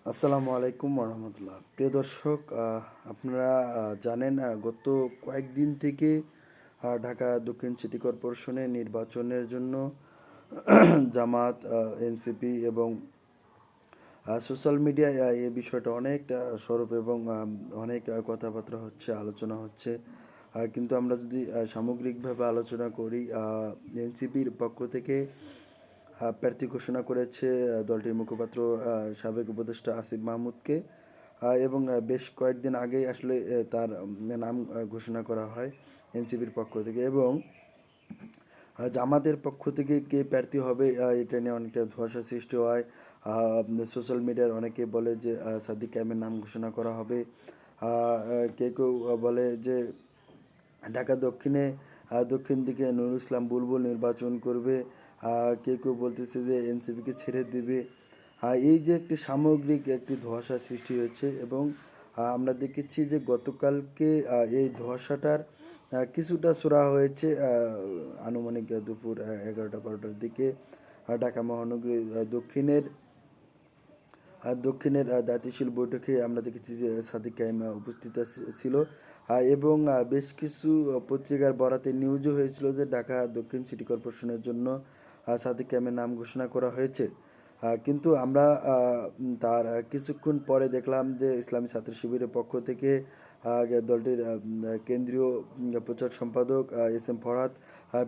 আসসালামু আলাইকুম রহমতুল্লাহ। প্রিয় দর্শক, আপনারা জানেন গত কয়েকদিন থেকে ঢাকা দক্ষিণ সিটি কর্পোরেশনের নির্বাচনের জন্য জামাত, এনসিপি এবং সোশ্যাল মিডিয়ায় এই বিষয়টা অনেক সরব এবং অনেক কথাবার্তা হচ্ছে, আলোচনা হচ্ছে। কিন্তু আমরা যদি সামগ্রিকভাবে আলোচনা করি, এনসিপির পক্ষ থেকে প্রার্থী ঘোষণা করেছে দলটির মুখপাত্র সাবেক উপদেষ্টা আসিফ মাহমুদকে, এবং বেশ কয়েকদিন আগেই আসলে তার নাম ঘোষণা করা হয় এনসিপির পক্ষ থেকে। এবং জামাতের পক্ষ থেকে কে প্রার্থী হবে এটা নিয়ে অনেকটা ধোঁয়াশা সৃষ্টি হয়। সোশ্যাল মিডিয়ার অনেকে বলে যে সাদিক কায়েমের নাম ঘোষণা করা হবে। কেউ কেউ বলে যে ঢাকা দক্ষিণ দিকে নুরুল ইসলাম বুলবুল নির্বাচন করবে। কেউ কেউ বলতেছে যে এনসিপিকে ছেড়ে দেবে। এই যে একটি সামগ্রিক একটি ধোঁয়াশা সৃষ্টি হয়েছে, এবং আমরা দেখেছি যে গতকালকে এই ধোঁয়াশাটার কিছুটা ছোড়া হয়েছে আনুমানিক দুপুর 11টা-12টার দিকে ঢাকা মহানগরী দক্ষিণের দায়িত্বশীল বৈঠকে আমরা দেখেছি যে সাদিক কায়েম উপস্থিত ছিল। এবং বেশ কিছু পত্রিকার বরাতে নিউজও হয়েছিল যে ঢাকা দক্ষিণ সিটি কর্পোরেশনের জন্য সাদিক কায়েমের নাম ঘোষণা করা হয়েছে। কিন্তু আমরা তার কিছুক্ষণ পরে দেখলাম যে ইসলামী ছাত্র শিবিরের পক্ষ থেকে দলটির কেন্দ্রীয় প্রচার সম্পাদক এস এম ফরহাদ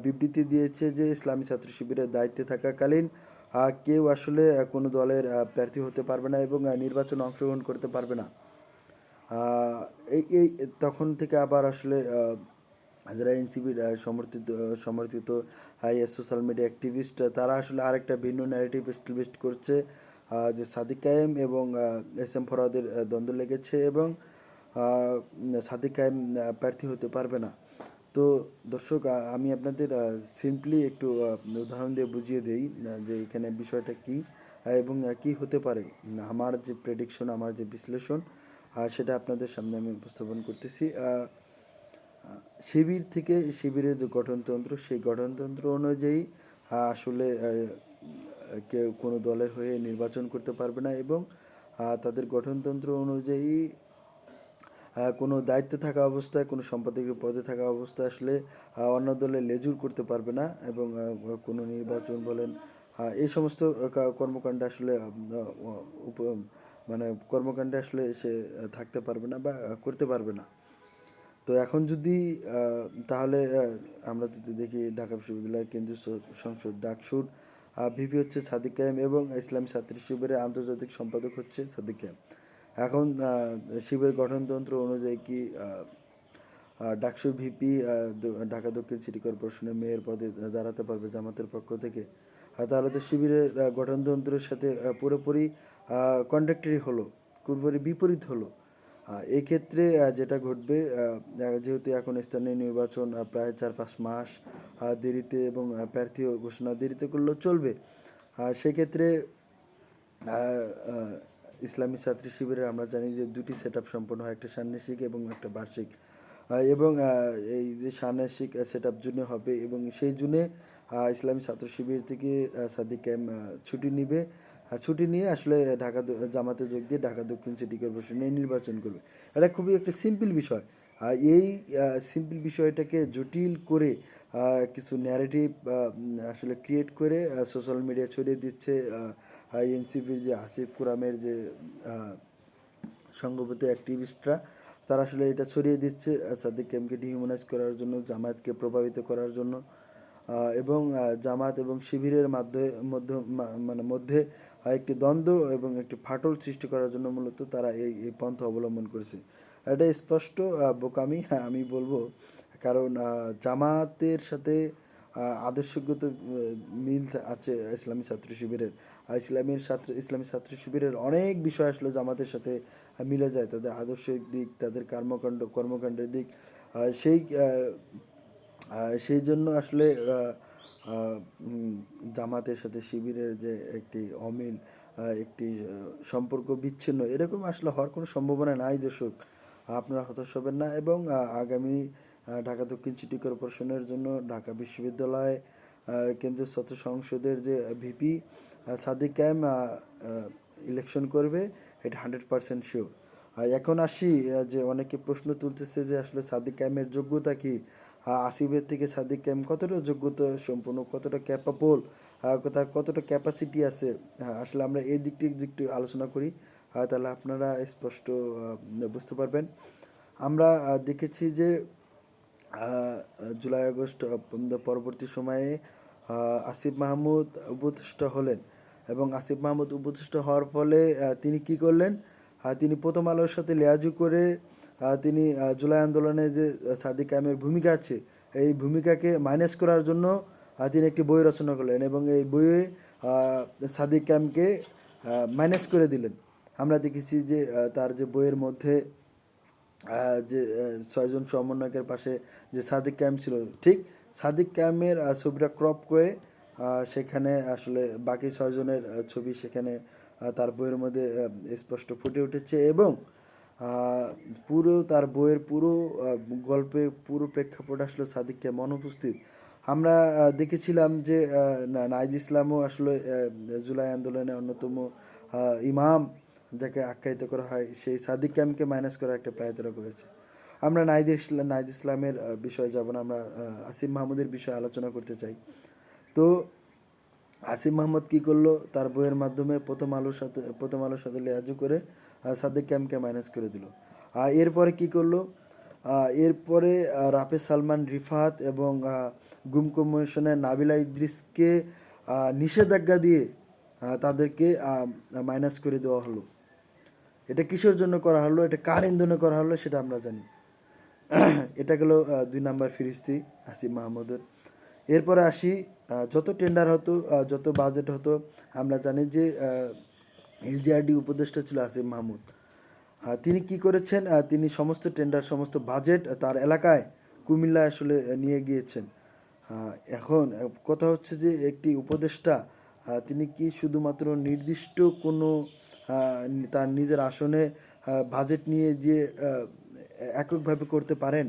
বিবৃতি দিয়েছে যে ইসলামী ছাত্র শিবিরের দায়িত্বে থাকাকালীন কেউ আসলে কোনো দলের প্রার্থী হতে পারবে না এবং নির্বাচনে অংশগ্রহণ করতে পারবে না। এই এই তখন থেকে আবার আসলে যারা এনসিপির সমর্থিত সোশ্যাল মিডিয়া অ্যাক্টিভিস্ট, তারা আসলে আরেকটা ভিন্ন ন্যারেটিভ এস্টাবলিশ করছে যে সাদিক কায়েম এবং এস এম ফরহাদের দ্বন্দ্ব লেগেছে এবং সাদিক কায়েম প্রার্থী হতে পারবে না। তো দর্শক, আমি আপনাদের সিম্পলি একটু উদাহরণ দিয়ে বুঝিয়ে দেই যে এখানে বিষয়টা কী এবং কী হতে পারে। আমার যে প্রেডিকশন, আমার যে বিশ্লেষণ, সেটা আপনাদের সামনে আমি উপস্থাপন করতেছি। শিবিরের যে গঠনতন্ত্র, সেই গঠনতন্ত্র অনুযায়ী আসলে কেউ কোনো দলের হয়ে নির্বাচন করতে পারবে না, এবং তাদের গঠনতন্ত্র অনুযায়ী কোনো দায়িত্বে থাকা অবস্থায়, কোনো সম্পাদকের পদে থাকা অবস্থায় আসলে অন্য দলে লেজুর করতে পারবে না, এবং কোনো নির্বাচন বলেন এই সমস্ত কর্মকাণ্ডে আসলে মানে কর্মকাণ্ডে আসলে সে থাকতে পারবে না বা করতে পারবে না। তো এখন যদি তাহলে আমরা যদি দেখি ঢাকা বিশ্ববিদ্যালয় কেন্দ্রীয় সংসদ ডাকসুর ভিপি হচ্ছে সাদিক কায়েম এবং ইসলামী ছাত্র শিবিরের আন্তর্জাতিক সম্পাদক হচ্ছে সাদিক কায়েম। এখন শিবিরের গঠনতন্ত্র অনুযায়ী কি ডাকসুর ভিপি ঢাকা দক্ষিণ সিটি কর্পোরেশনের মেয়র পদে দাঁড়াতে পারবে জামাতের পক্ষ থেকে? তাহলে তো শিবিরের গঠনতন্ত্রের সাথে পুরোপুরি কন্ট্রাক্টরি হলো, পুরোপুরি বিপরীত হলো। এই ক্ষেত্রে যেটা ঘটবে, যেহেতু এখন স্থানীয় নির্বাচন প্রায় 4-5 মাস দেরিতে এবং প্রার্থী ঘোষণা দেরিতে করলেও চলবে। সেক্ষেত্রে ইসলামী ছাত্র শিবিরের আমরা জানি যে দুটি সেট আপ সম্পন্ন হয়, একটা ষান্মাসিক এবং একটা বার্ষিক। এবং এই যে ষান্মাসিক সেট আপ জুনে হবে, এবং সেই জুনে ইসলামী ছাত্র শিবির থেকে সাদিক কায়েম ছুটি নিবে। ছুটি নিয়ে আসলে জামাতে যোগ দিয়ে ঢাকা দক্ষিণ সিটি কর্পোরেশনে নির্বাচন করবে। এটা খুবই একটা সিম্পল বিষয়। এই সিম্পল বিষয়টাকে জটিল করে কিছু ন্যারেটিভ আসলে ক্রিয়েট করে সোশ্যাল মিডিয়া ছড়িয়ে দিচ্ছে এনসিপির যে আসিফ কুরামের যে সংঘবদ্ধ অ্যাক্টিভিস্টরা। তারা আসলে এটা ছড়িয়ে দিচ্ছে সাদিক কায়েমকে ডিহিউম্যানাইজ করার জন্য, জামায়াতকে প্রভাবিত করার জন্য, এবং জামাত এবং শিবিরের মধ্যে একটি দ্বন্দ্ব এবং একটি ফাটল সৃষ্টি করার জন্য মূলত তারা এই পন্থা অবলম্বন করেছে। এটা স্পষ্ট বোকামি, হ্যাঁ আমি বলবো। কারণ জামাতের সাথে আদর্শগত মিল আছে ইসলামী ছাত্র শিবিরের। ইসলামী ছাত্র শিবিরের অনেক বিষয় আসলে জামাতের সাথে মিলে যায়, তাদের আদর্শিক দিক, তাদের কর্মকাণ্ডের দিক। সেই সেই জন্য আসলে জামাতের সাথে শিবিরের যে একটি অমিল, একটি সম্পর্ক বিচ্ছিন্ন, এরকম আসলে হওয়ার কোনো সম্ভাবনা নাই দর্শক। আপনারা হতাশ হবেন না, এবং আগামী ঢাকা দক্ষিণ সিটি কর্পোরেশনের জন্য ঢাকা বিশ্ববিদ্যালয় কেন্দ্রীয় ছাত্র সংসদের যে ভিপি সাদিক কায়েম ইলেকশন করবে, এটা 100% শিওর। এখন আসি যে অনেকে প্রশ্ন তুলতেছে যে আসলে সাদিক কায়েমের যোগ্যতা কি, আসিফের থেকে সাদিক কায়েম কতটা যোগ্যতা সম্পন্ন, কতটা ক্যাপাবল, তার কতটা ক্যাপাসিটি আছে। আসলে আমরা এই দিকটি একটু আলোচনা করি, তাহলে আপনারা স্পষ্ট বুঝতে পারবেন। আমরা দেখেছি যে জুলাই আগস্ট পরবর্তী সময়ে আসিফ মাহমুদ উপদেষ্টা হলেন, এবং আসিফ মাহমুদ উপদেষ্টা হওয়ার ফলে তিনি কি করলেন, তিনি প্রথম আলোর সাথে লিয়াজু করে তিনি জুলাই আন্দোলনে যে সাদিক কায়েমের ভূমিকা আছে এই ভূমিকাকে মাইনাস করার জন্য তিনি একটি বই রচনা করলেন, এবং এই বইয়ে সাদিক কায়েমকে মাইনাস করে দিলেন। আমরা দেখেছি যে তার যে বইয়ের মধ্যে যে ছয়জন সমন্বয়কের পাশে যে সাদিক কায়েম ছিল, ঠিক সাদিক কায়েমের ছবিটা ক্রপ করে সেখানে আসলে বাকি ছয়জনের ছবি সেখানে তার বইয়ের মধ্যে স্পষ্ট ফুটে উঠেছে, এবং পুরো তার বইয়ের পুরো গল্পে পুরো প্রেক্ষাপট আসলে সাদিক কায়েম অনুপস্থিত। আমরা দেখেছিলাম যে নাহিদ ইসলামও আসলে জুলাই আন্দোলনে অন্যতম ইমাম যাকে আখ্যায়িত করা হয়, সেই সাদিক কায়েমকে মাইনাস করার একটা প্রয়াতনা করেছে। আমরা নাহিদ ইসলামের বিষয়ে যাব না, আমরা আসিফ মাহমুদের বিষয়ে আলোচনা করতে চাই। তো আসিফ মাহমুদ কী করলো, তার বইয়ের মাধ্যমে প্রথম আলোর সাথে লেয়াজু করে সাদিক কায়েমকে মাইনাস করে দিল। এরপরে কি করলো, এরপরে রাফে সালমান রিফাত এবং গুম কমিশনের নাবিলা ইদ্রিসকে নিষেধাজ্ঞা দিয়ে তাদেরকে মাইনাস করে দেওয়া হলো। এটা কিসের জন্য করা হলো, এটা কার ইন্ধনে করা হলো সেটা আমরা জানি। এটা গেল 2 নাম্বার ফিরিস্তি আসিফ মাহমুদের। এরপরে আসি, যত টেন্ডার হতো, যত বাজেট হতো, আমরা জানি যে এলজিআরডি উপদেষ্টা ছিল আসিফ মাহমুদ। তিনি কি করেছেন, তিনি সমস্ত টেন্ডার সমস্ত বাজেট তার এলাকায় কুমিল্লায় আসলে নিয়ে গিয়েছেন। এখন কথা হচ্ছে যে একটি উপদেষ্টা তিনি কি শুধুমাত্র নির্দিষ্ট কোনো তার নিজের আসনে বাজেট নিয়ে যে এককভাবে করতে পারেন,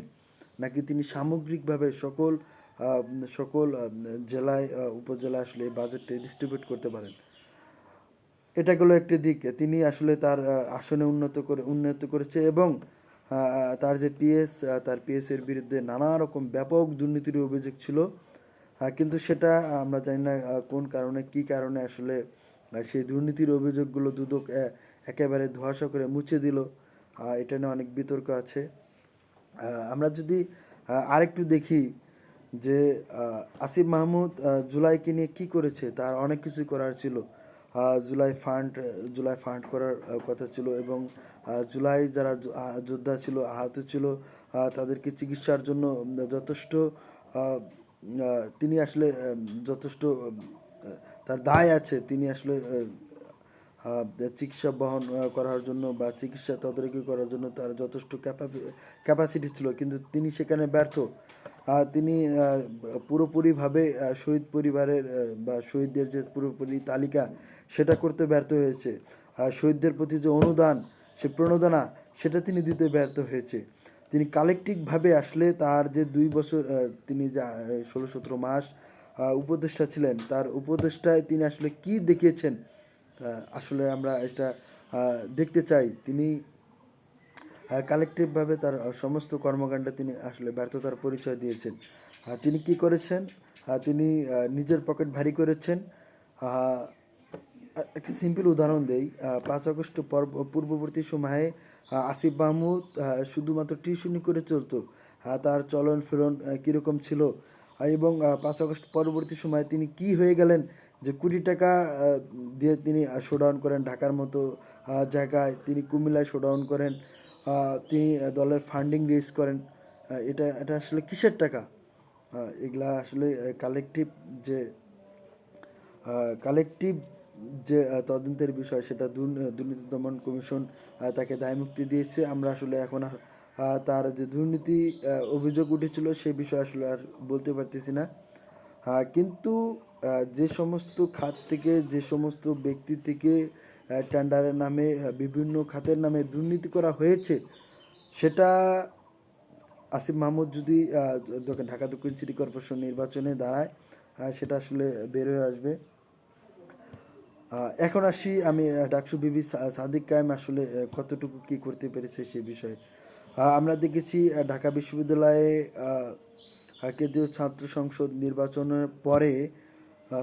নাকি তিনি সামগ্রিকভাবে সকল সকল জেলায় উপজেলায় আসলে এই বাজেটটা ডিস্ট্রিবিউট করতে পারেন। এটা গেলো একটি দিক, তিনি আসলে তার আসনে উন্নত করেছে, এবং তার যে পিএস, তার পিএসের বিরুদ্ধে নানা রকম ব্যাপক দুর্নীতির অভিযোগ ছিল, কিন্তু সেটা আমরা জানি না কোন কারণে কী কারণে আসলে সেই দুর্নীতির অভিযোগগুলো দুদক একেবারে ধোঁয়াশা করে মুছে দিল। এটা নিয়ে অনেক বিতর্ক আছে। আমরা যদি আরেকটু দেখি যে আসিফ মাহমুদ জুলাইকে নিয়ে কী করেছে, তার অনেক কিছু করার ছিল। জুলাই ফান্ড করার কথা ছিল, এবং জুলাই যারা যোদ্ধা ছিল, আহত ছিল, তাদেরকে চিকিৎসার জন্য যথেষ্ট তিনি আসলে যথেষ্ট তার দায় আছে, তিনি আসলে চিকিৎসা বহন করার জন্য বা চিকিৎসা তদারকি করার জন্য তার যথেষ্ট ক্যাপাসিটি ছিল, কিন্তু তিনি সেখানে ব্যর্থ। তিনি পুরোপুরিভাবে শহীদ পরিবারের বা শহীদদের যে পুরোপুরি তালিকা সেটা করতে ব্যর্থ হয়েছে। শহীদদের প্রতি যে অনুদান, সে প্রণোদনা, সেটা তিনি দিতে ব্যর্থ হয়েছে। তিনি কালেকটিভভাবে আসলে তার যে 2 বছর তিনি যা 16-17 মাস উপদেষ্টা ছিলেন, তার উপদেষ্টায় তিনি আসলে কি দেখিয়েছেন, আসলে আমরা এটা দেখতে চাই। তিনি কালেকটিভভাবে তার সমস্ত কর্মকাণ্ডে তিনি আসলে ব্যর্থতার পরিচয় দিয়েছেন। তিনি কি করেছেন, তিনি নিজের পকেট ভারী করেছেন। একটি সিম্পল উদাহরণ দেই, 5 আগস্ট পূর্ববর্তী সময়ে আসিফ মাহমুদ শুধুমাত্র টিউশনি করে চলতো, তার চলন ফেরন কীরকম ছিল, এবং 5 আগস্ট পরবর্তী সময়ে তিনি কি হয়ে গেলেন যে কোটি টাকা দিয়ে তিনি শোডাউন করেন ঢাকার মতো জায়গায়, তিনি কুমিল্লায় শোডাউন করেন, তিনি দলের ফান্ডিং রেজ করেন। এটা আসলে কিসের টাকা, এগুলা আসলে কালেকটিভ যে তদন্তের বিষয়, সেটা দুর্নীতি দমন কমিশন তাকে দায়মুক্তি দিয়েছে। আমরা আসলে এখন তার যে দুর্নীতি অভিযোগ উঠেছিল সে বিষয়ে আসলে আর বলতে পারতেছি না। কিন্তু যে সমস্ত খাত থেকে, যে সমস্ত ব্যক্তি থেকে টেন্ডারের নামে বিভিন্ন খাতের নামে দুর্নীতি করা হয়েছে, সেটা আসিফ মাহমুদ যদি ঢাকা দক্ষিণ সিটি কর্পোরেশন নির্বাচনে দাঁড়ায়, সেটা আসলে বের হয়ে আসবে। এখন আসি আমি ডাকসু বিবি সাদিক কায়েম আসলে কতটুকু কী করতে পেরেছে সে বিষয়ে। আমরা দেখেছি ঢাকা বিশ্ববিদ্যালয়ে কেন্দ্রীয় ছাত্র সংসদ নির্বাচনের পরে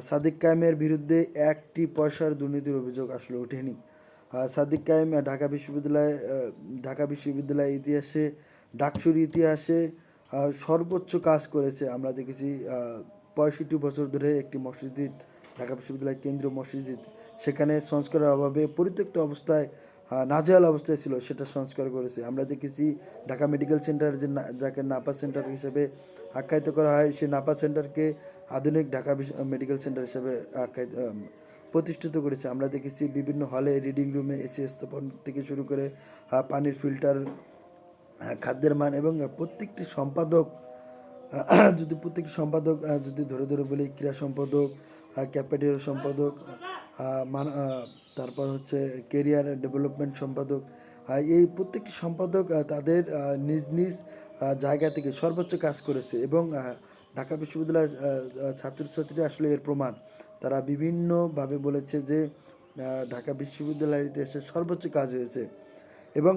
সাদিক কায়েমের বিরুদ্ধে একটি পয়সার দুর্নীতির অভিযোগ আসলে ওঠেনি। সাদিক কায়েম ঢাকা বিশ্ববিদ্যালয়ের ইতিহাসে, ডাকসুর ইতিহাসে সর্বোচ্চ কাজ করেছে। আমরা দেখেছি 65 বছর ধরে একটি মসজিদ, ঢাকা বিশ্ববিদ্যালয় কেন্দ্রীয় মসজিদ, সেখানে সংস্কারের অভাবে পরিত্যক্ত অবস্থায় নাজেহাল অবস্থায় ছিল, সেটা সংস্কার করেছে। আমরা দেখেছি ঢাকা মেডিকেল সেন্টার যাকে নাপা সেন্টার হিসেবে আখ্যায়িত করা হয়, সেই নাপা সেন্টারকে আধুনিক ঢাকা মেডিকেল সেন্টার হিসেবে প্রতিষ্ঠিত করেছে। আমরা দেখেছি বিভিন্ন হলে, রিডিং রুমে এসি স্থাপন থেকে শুরু করে পানির ফিল্টার, খাদ্যের মান এবং প্রত্যেকটি সম্পাদক যদি ধরে ধরে বলি, ক্রীড়া সম্পাদক, ক্যাফেটেরিয়া সম্পাদক, তারপর হচ্ছে কেরিয়ার ডেভেলপমেন্ট সম্পাদক, এই প্রত্যেকটি সম্পাদক তাদের নিজ নিজ জায়গা থেকে সর্বোচ্চ কাজ করেছে এবং ঢাকা বিশ্ববিদ্যালয়ের ছাত্রছাত্রীরা আসলে এর প্রমাণ। তারা বিভিন্নভাবে বলেছে যে ঢাকা বিশ্ববিদ্যালয়ের ইতিহাসে সর্বোচ্চ কাজ হয়েছে এবং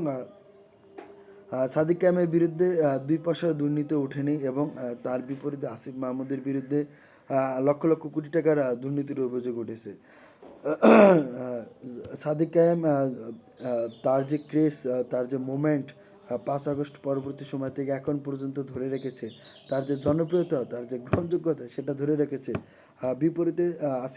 সাদিক কায়েমের বিরুদ্ধে 2 পয়সার দুর্নীতি ওঠেনি এবং তার বিপরীতে আসিফ মাহমুদের বিরুদ্ধে লক্ষ লক্ষ কোটি টাকার দুর্নীতির অভিযোগ উঠেছে। সাদিক কায়েম তার যে ক্রেজ, তার যে মোমেন্ট 5 আগস্ট পরবর্তী সময় থেকে এখন পর্যন্ত ধরে রেখেছে, তার যে জনপ্রিয়তা, তার যে গ্রহণযোগ্যতা, সেটা ধরে রেখেছে। বিপরীতে আসিফ